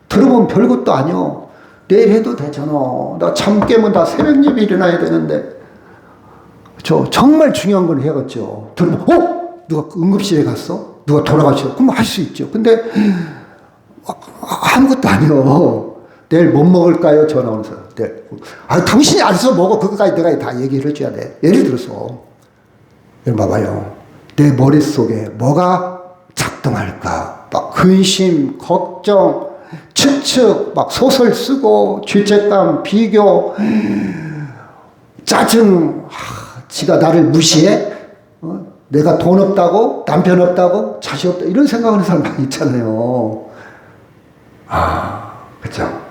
들어보면 별것도 아니야. 내일 해도 되잖아. 나 잠 깨면 다 새벽 예배 일어나야 되는데. 정말 중요한 건 해야겠죠. 들어보면 누가 응급실에 갔어? 누가 돌아가셨어? 그럼 할 수 있죠. 근데 아무것도 아니요. 내일 뭐 먹을까요? 전화 오는 사람. 내일. 당신이 알아서 먹어. 그거까지 내가 다 얘기를 해줘야 돼. 예를 들어서 여러분 봐봐요. 내 머릿속에 뭐가 작동할까? 막 근심, 걱정, 추측, 막 소설 쓰고 죄책감, 비교, 짜증. 지가 나를 무시해? 내가 돈 없다고? 남편 없다고? 자식 없다? 이런 생각하는 사람 많이 있잖아요. 그렇죠?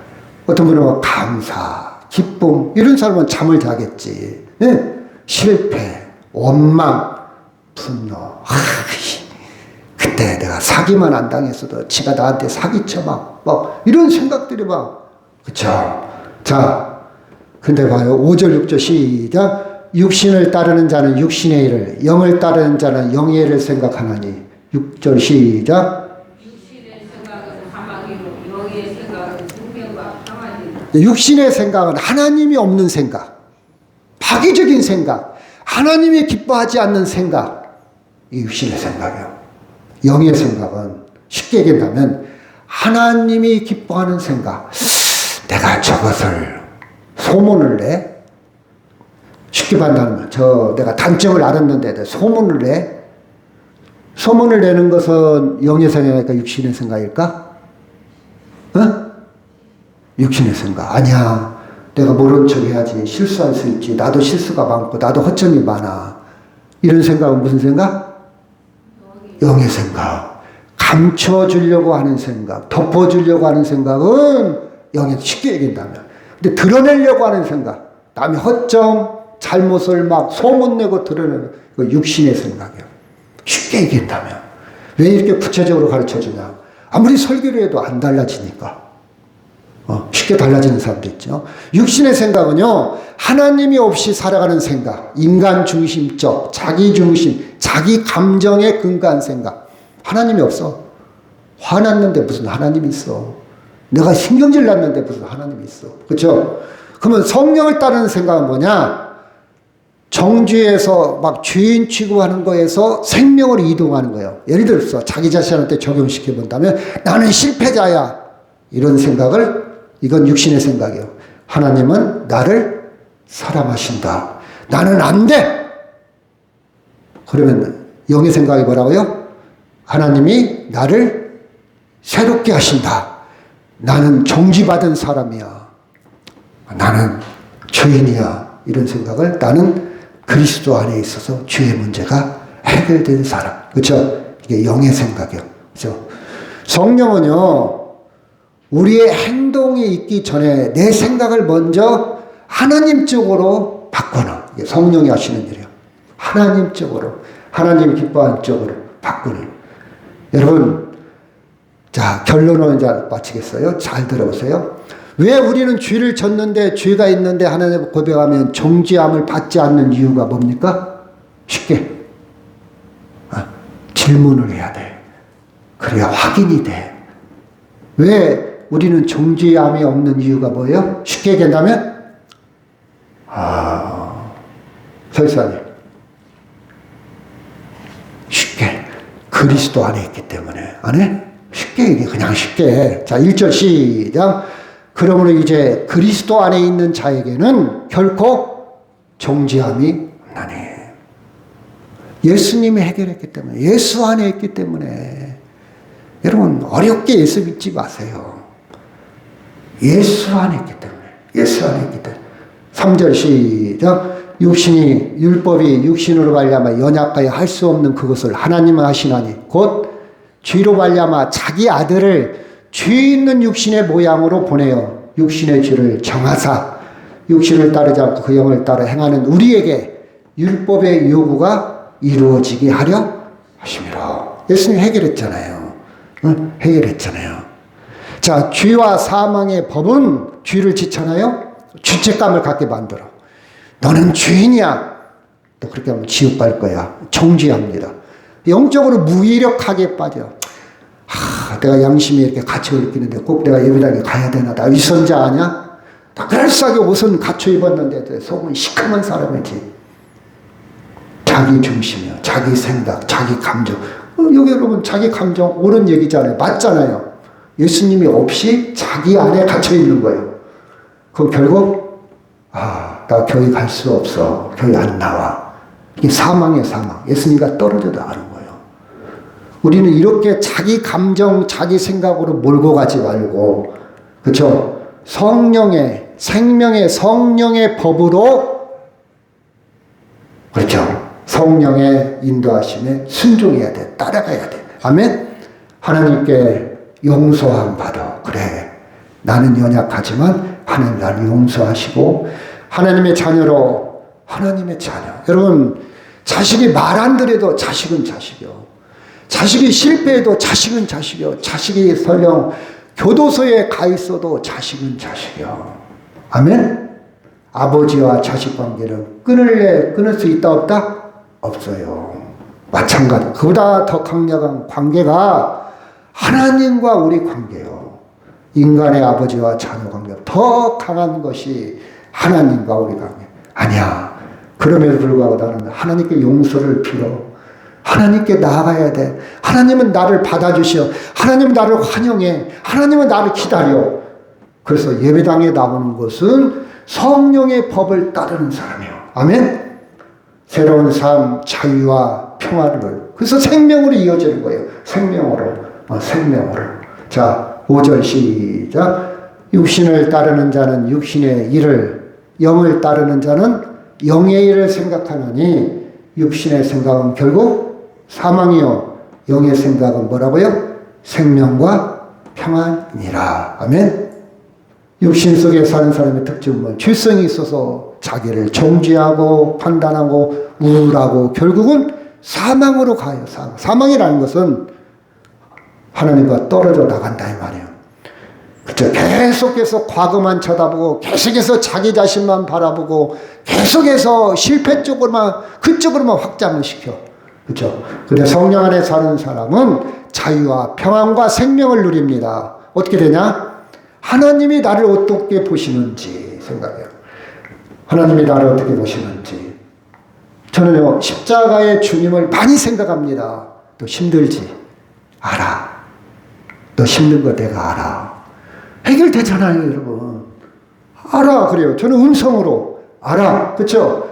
어떤 분은 감사, 기쁨 이런 사람은 잠을 자겠지. 예? 실패, 원망, 분노. 그때 내가 사기만 안 당했어도 지가 나한테 사기쳐 막 이런 생각들이 그렇죠? 자, 근데 봐요. 5절 6절 시작. 육신을 따르는 자는 육신의 일을, 영을 따르는 자는 영의 일을 생각하나니. 6절 시작. 육신의 생각은 사망이요 영의 생각은 생명과 평안이라. 육신의 생각은 하나님이 없는 생각, 파괴적인 생각, 하나님이 기뻐하지 않는 생각, 이 육신의 생각이요. 영의 생각은 쉽게 얘기한다면 하나님이 기뻐하는 생각. 내가 저것을 소문을 내? 쉽게 말하면 내가 단점을 알았는데 소문을 내? 소문을 내는 것은 영의 생각일까 육신의 생각일까? 육신의 생각. 아니야. 내가 모른 척 해야지. 실수할 수 있지. 나도 실수가 많고 나도 허점이 많아. 이런 생각은 무슨 생각? 영의 생각. 감춰주려고 하는 생각, 덮어주려고 하는 생각은 영의, 쉽게 얘기한다면. 근데 드러내려고 하는 생각, 남의 허점, 잘못을 막 소문내고 드러내는 그 육신의 생각이에요. 쉽게 얘기한다면. 왜 이렇게 구체적으로 가르쳐주냐? 아무리 설교를 해도 안 달라지니까. 쉽게 달라지는 사람도 있죠. 육신의 생각은요, 하나님이 없이 살아가는 생각, 인간 중심적, 자기 중심, 자기 감정에 근거한 생각. 하나님이 없어. 화났는데 무슨 하나님이 있어. 내가 신경질 났는데 무슨 하나님이 있어. 그렇죠? 그러면 성령을 따르는 생각은 뭐냐? 정죄에서 막 죄인 취급하는 거에서 생명으로 이동하는 거예요. 예를 들어서 자기 자신한테 적용시켜 본다면 나는 실패자야. 이런 생각을, 이건 육신의 생각이에요. 하나님은 나를 사랑하신다. 나는 안 돼. 그러면 영의 생각이 뭐라고요? 하나님이 나를 새롭게 하신다. 나는 정지받은 사람이야. 나는 죄인이야. 이런 생각을, 나는 그리스도 안에 있어서 죄의 문제가 해결된 사람. 그렇죠? 이게 영의 생각이요. 그렇죠? 성령은요, 우리의 행동이 있기 전에 내 생각을 먼저 하나님 쪽으로 바꾸는, 이게 성령이 하시는 일이에요. 하나님 쪽으로, 하나님 기뻐하는 쪽으로 바꾸는. 여러분, 자, 결론은 이제 마치겠어요. 잘 들어보세요. 왜 우리는 죄를 졌는데, 죄가 있는데 하나님 고백하면 정죄함을 받지 않는 이유가 뭡니까? 쉽게 질문을 해야 돼. 그래야 확인이 돼. 왜 우리는 정죄함이 없는 이유가 뭐예요? 쉽게 얘기한다면 설사님, 쉽게 그리스도 안에 있기 때문에. 안에? 쉽게 얘기해. 그냥 쉽게. 자, 1절 시작. 그러므로 이제 그리스도 안에 있는 자에게는 결코 정죄함이 없나니. 예수님이 해결했기 때문에, 예수 안에 있기 때문에. 여러분, 어렵게 예수 믿지 마세요. 예수 안에 있기 때문에. 예수 안에 있기 때문에. 3절 시작. 율법이 육신으로 말미암아 연약하여 할 수 없는 그것을 하나님은 하시나니 곧 죄로 말미암아 자기 아들을 죄 있는 육신의 모양으로 보내어 육신의 죄를 정하사 육신을 따르지 않고 그 영을 따라 행하는 우리에게 율법의 요구가 이루어지게 하려 하심이라. 예수님 해결했잖아요. 응? 해결했잖아요. 자, 죄와 사망의 법은 죄를 지잖아요. 죄책감을 갖게 만들어. 너는 죄인이야. 또 그렇게 하면 지옥 갈 거야. 정죄합니다. 영적으로 무기력하게 빠져. 내가 양심이 이렇게 가책을 느끼는데 꼭 내가 예배당에 가야 되나? 나 위선자 아니야? 나 그럴싸하게 옷은 갖춰 입었는데 속은 시커먼 사람이지. 자기 중심이요. 자기 생각, 자기 감정. 여기 여러분 자기 감정 옳은 얘기잖아요. 맞잖아요. 예수님이 없이 자기 안에 갇혀 있는 거예요. 그럼 결국 나 교회 갈 수 없어. 교회 안 나와. 이게 사망이에요, 사망. 예수님과 떨어져 나가는 거예요. 우리는 이렇게 자기 감정, 자기 생각으로 몰고 가지 말고, 그렇죠? 성령의, 생명의 성령의 법으로, 그렇죠? 성령의 인도하심에 순종해야 돼. 따라가야 돼. 아멘? 하나님께 용서함 받아. 그래. 나는 연약하지만 하나님 나를 용서하시고 하나님의 자녀로 하나님의 자녀. 여러분 자식이 말 안 들어도 자식은 자식이요. 자식이 실패해도 자식은 자식이요. 자식이 설령 교도소에 가 있어도 자식은 자식이요. 아멘? 아버지와 자식 관계는 끊을 수 있다 없다? 없어요. 마찬가지. 그보다 더 강력한 관계가 하나님과 우리 관계요. 인간의 아버지와 자녀 관계 더 강한 것이 하나님과 우리 관계. 아니야. 그럼에도 불구하고 나는 하나님께 용서를 빌어. 하나님께 나아가야 돼. 하나님은 나를 받아주셔. 하나님은 나를 환영해. 하나님은 나를 기다려. 그래서 예배당에 나오는 것은 성령의 법을 따르는 사람이에요. 아멘? 새로운 삶, 자유와 평화를. 그래서 생명으로 이어지는 거예요. 생명으로. 자, 5절 시작. 육신을 따르는 자는 육신의 일을, 영을 따르는 자는 영의 일을 생각하느니 육신의 생각은 결국 사망이요. 영의 생각은 뭐라고요? 생명과 평안이라. 아멘. 육신 속에 사는 사람의 특징은 죄성이 있어서 자기를 정죄하고 판단하고 우울하고 결국은 사망으로 가요. 사망이라는 것은 하나님과 떨어져 나간다 이 말이에요. 그렇죠? 계속해서 과거만 쳐다보고 계속해서 자기 자신만 바라보고 계속해서 실패 쪽으로만 그쪽으로만 확장을 시켜. 그렇죠? 근데 성령 안에 사는 사람은 자유와 평안과 생명을 누립니다. 어떻게 되냐? 하나님이 나를 어떻게 보시는지 생각해요. 하나님이 나를 어떻게 보시는지. 저는요, 십자가의 주님을 많이 생각합니다. 또 힘들지. 알아. 너 힘든 거 내가 알아. 해결되잖아요, 여러분. 알아. 그래요. 저는 음성으로 알아. 그렇죠?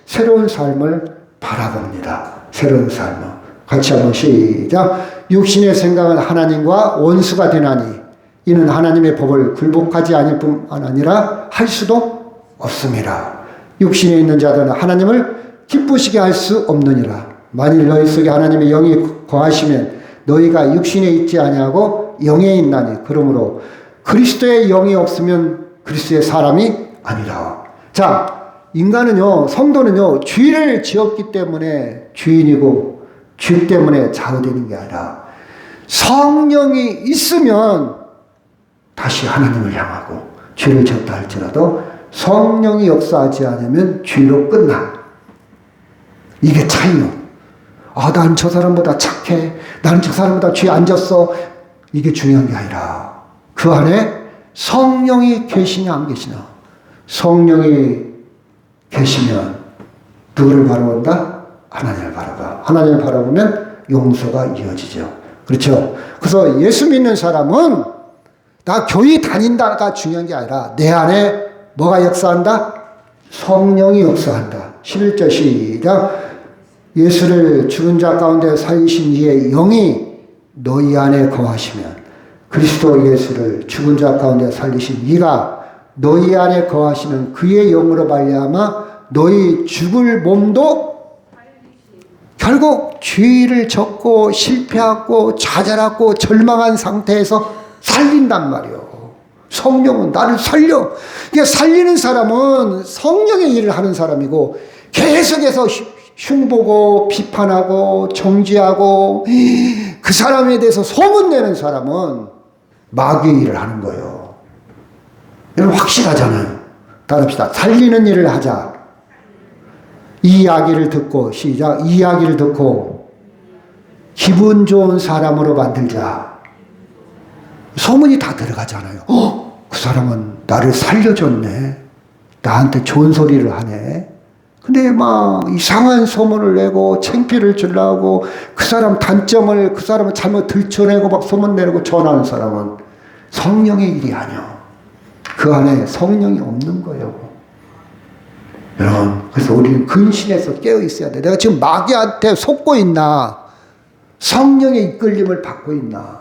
새로운 삶을 바라봅니다. 새로운 삶을. 같이 한번 시작. 육신의 생각은 하나님과 원수가 되나니 이는 하나님의 법을 굴복하지 아닐 뿐 아니라 할 수도 없습니다. 육신에 있는 자들은 하나님을 기쁘시게 할 수 없느니라. 만일 너희 속에 하나님의 영이 거하시면 너희가 육신에 있지 아니하고 영에 있나니 그러므로 그리스도의 영이 없으면 그리스도의 사람이 아니라. 자, 인간은요, 성도는요, 죄를 지었기 때문에 죄인이고 죄 때문에 좌우되는 게 아니라 성령이 있으면 다시 하나님을 향하고 죄를 지었다 할지라도 성령이 역사하지 않으면 죄로 끝나. 이게 차이요. 난 저 사람보다 착해. 나는 저 사람보다 죄 안 졌어. 이게 중요한 게 아니라 그 안에 성령이 계시냐 안 계시냐. 성령이 계시면 누구를 바라본다? 하나님을 바라봐. 하나님을 바라보면 용서가 이어지죠. 그렇죠? 그래서 예수 믿는 사람은 나 교회 다닌다가 중요한 게 아니라 내 안에 뭐가 역사한다? 성령이 역사한다. 11절 시작. 예수를 죽은 자 가운데 살리신 이의 영이 너희 안에 거하시면 그리스도 예수를 죽은 자 가운데 살리신 이가 너희 안에 거하시는 그의 영으로 말미암아 너희 죽을 몸도 결국 죄를 졌고 실패하고 좌절하고 절망한 상태에서 살린단 말이요. 성령은 나를 살려. 그러니까 살리는 사람은 성령의 일을 하는 사람이고, 계속해서 흉보고 비판하고 정죄하고 그 사람에 대해서 소문내는 사람은 마귀의 일을 하는 거예요. 여러분 확실하잖아요. 따릅시다. 살리는 일을 하자. 이 이야기를 듣고 시작. 이 이야기를 듣고 기분 좋은 사람으로 만들자. 소문이 다 들어가잖아요. 그 사람은 나를 살려줬네. 나한테 좋은 소리를 하네. 근데 막 이상한 소문을 내고 창피를 주려고 그 사람 단점을 그 사람을 잘못 들춰내고 막 소문 내고 전하는 사람은 성령의 일이 아니야. 그 안에 성령이 없는 거예요. 여러분, 그래서 우리는 근신에서 깨어 있어야 돼. 내가 지금 마귀한테 속고 있나? 성령의 이끌림을 받고 있나?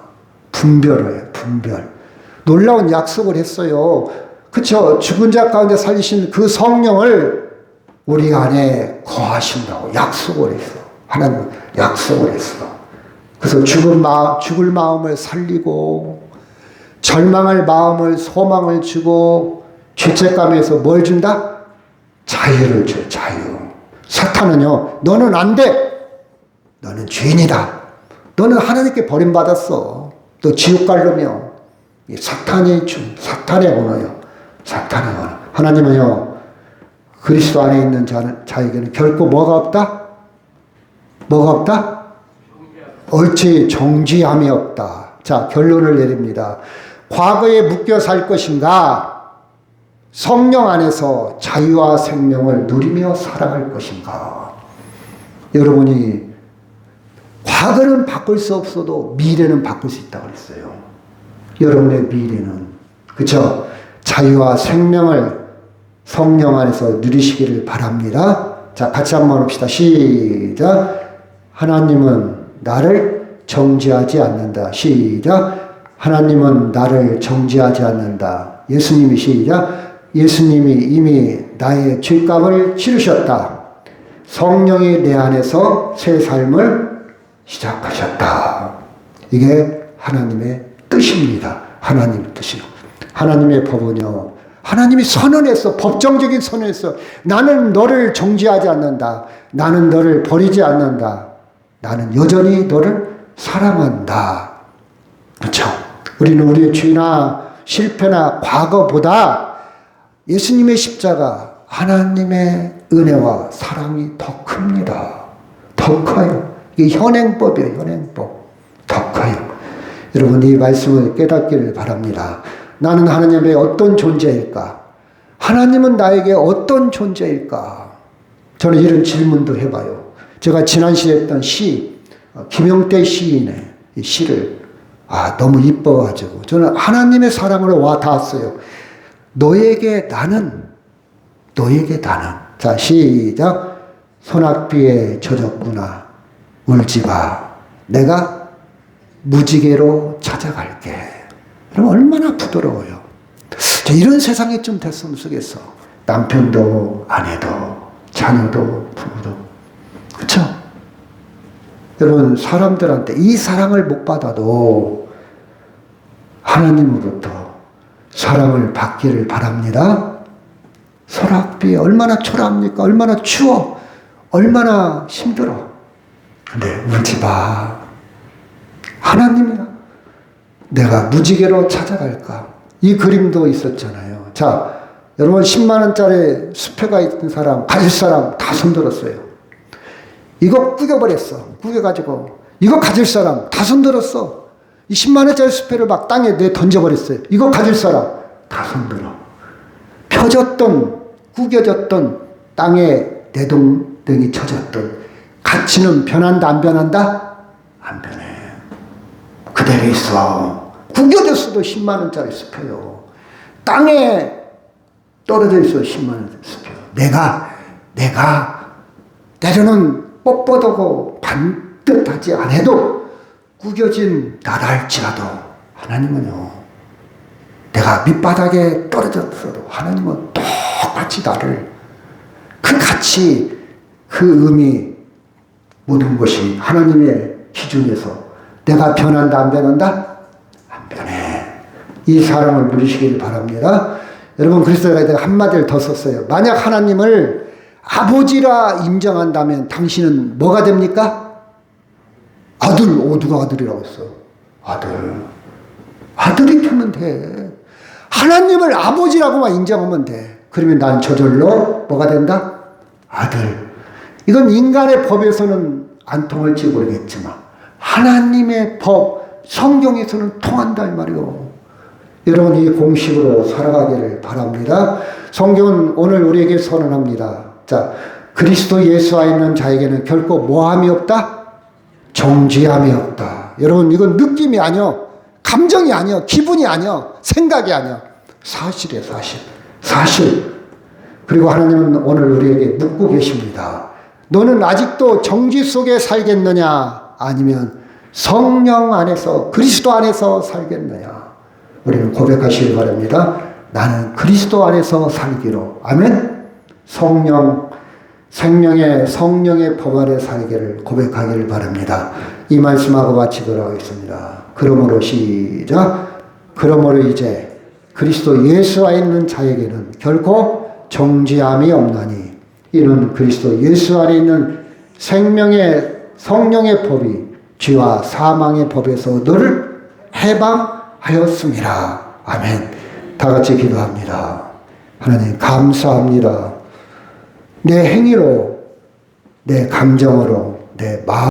분별해요, 분별. 놀라운 약속을 했어요. 그쵸? 죽은 자 가운데 살리신 그 성령을 우리 안에 거하신다고 약속을 했어. 하나님 약속을 했어. 그래서 죽을 마음을 살리고, 절망할 마음을, 소망을 주고, 죄책감에서 뭘 준다? 자유를 줘, 자유. 사탄은요, 너는 안 돼. 너는 죄인이다. 너는 하나님께 버림받았어. 너 지옥 갈 놈이야. 사탄의 사탄의 언어요. 사탄의 언어. 하나님은요, 그리스도 안에 있는 자에게는 결코 뭐가 없다? 뭐가 없다? 옳지, 정죄함이 없다. 자, 결론을 내립니다. 과거에 묶여 살 것인가? 성령 안에서 자유와 생명을 누리며 살아갈 것인가? 여러분이 과거는 바꿀 수 없어도 미래는 바꿀 수 있다고 그랬어요. 여러분의 미래는, 그쵸? 자유와 생명을 성령 안에서 누리시기를 바랍니다. 자, 같이 한번 합시다. 시작. 하나님은 나를 정죄하지 않는다. 시작. 하나님은 나를 정죄하지 않는다. 예수님이 시작. 예수님이 이미 나의 죄값을 치르셨다. 성령이 내 안에서 새 삶을 시작하셨다. 이게 하나님의 뜻입니다. 하나님의 뜻이요. 하나님의 법은요, 하나님이 선언했어. 법정적인 선언했어. 나는 너를 정죄하지 않는다. 나는 너를 버리지 않는다. 나는 여전히 너를 사랑한다. 그렇죠? 우리는 우리의 죄나 실패나 과거보다 예수님의 십자가, 하나님의 은혜와 사랑이 더 큽니다. 더 커요. 이게 현행법이에요. 현행법. 더 커요. 여러분, 이 말씀을 깨닫기를 바랍니다. 나는 하나님의 어떤 존재일까? 하나님은 나에게 어떤 존재일까? 저는 이런 질문도 해봐요. 제가 지난 시에 했던 시, 김영대 시인의 이 시를 너무 이뻐가지고 저는 하나님의 사랑으로 와 닿았어요. 너에게 나는. 자, 시작. 소낙비에 젖었구나. 울지 마. 내가 무지개로 찾아갈게. 그럼 얼마나 부드러워요. 이런 세상이 좀 됐으면 좋겠어. 남편도 아내도 자녀도 부모도. 그렇죠? 여러분, 사람들한테 이 사랑을 못 받아도 하나님으로부터 사랑을 받기를 바랍니다. 소낙비 얼마나 초라합니까? 얼마나 추워. 얼마나 힘들어. 근데 울지 마. 하나님이야. 내가 무지개로 찾아갈까? 이 그림도 있었잖아요. 자, 여러분 10만 원짜리 수표가 있는 사람, 가질 사람 다 손들었어요. 이거 구겨버렸어. 구겨가지고 이거 가질 사람 다 손들었어. 이 10만 원짜리 수표를 막 땅에 내 던져버렸어요. 이거 가질 사람 다 손들어. 펴졌던, 구겨졌던 땅에 내동댕이 쳐졌던 가치는 변한다, 안 변한다? 안 변해. 그대로 있어. 구겨졌어도 10만 원짜리 수표요. 땅에 떨어져 있어 10만 원짜리 수표. 내가 때로는 뻣뻣하고 반듯하지 않아도 구겨진 나라 할지라도 하나님은요, 내가 밑바닥에 떨어졌어도 하나님은 똑같이 나를, 그 가치, 그 의미, 모든 것이 하나님의 기준에서 내가 변한다, 안 변한다? 안 변해. 이 사랑을 누리시길 바랍니다. 여러분, 그래서 제가 한마디를 더 썼어요. 만약 하나님을 아버지라 인정한다면 당신은 뭐가 됩니까? 아들. 누가 아들이라고 했어? 아들이 되면 돼. 하나님을 아버지라고만 인정하면 돼. 그러면 난 저절로 뭐가 된다? 아들. 이건 인간의 법에서는 안 통할지 모르겠지만 하나님의 법, 성경에서는 통한다 이 말이요. 여러분, 이 공식으로 살아가기를 바랍니다. 성경은 오늘 우리에게 선언합니다. 자, 그리스도 예수 안에 있는 자에게는 결코 뭐함이 없다? 정죄함이 없다. 여러분, 이건 느낌이 아니요, 감정이 아니요, 기분이 아니요, 생각이 아니요, 사실이에요. 사실. 그리고 하나님은 오늘 우리에게 묻고 계십니다. 너는 아직도 정죄 속에 살겠느냐? 아니면 성령 안에서, 그리스도 안에서 살겠느냐? 우리는 고백하시길 바랍니다. 나는 그리스도 안에서 살기로. 아멘. 성령의 법 아래 살기를 고백하기를 바랍니다. 이 말씀하고 마치도록 하겠습니다. 그러므로 시작. 그러므로 이제 그리스도 예수 안에 있는 자에게는 결코 정죄함이 없나니 이는 그리스도 예수 안에 있는 성령의 법이 죄와 사망의 법에서 너를 해방하였습니다. 아멘. 다 같이 기도합니다. 하나님 감사합니다. 내 행위로, 내 감정으로, 내 마음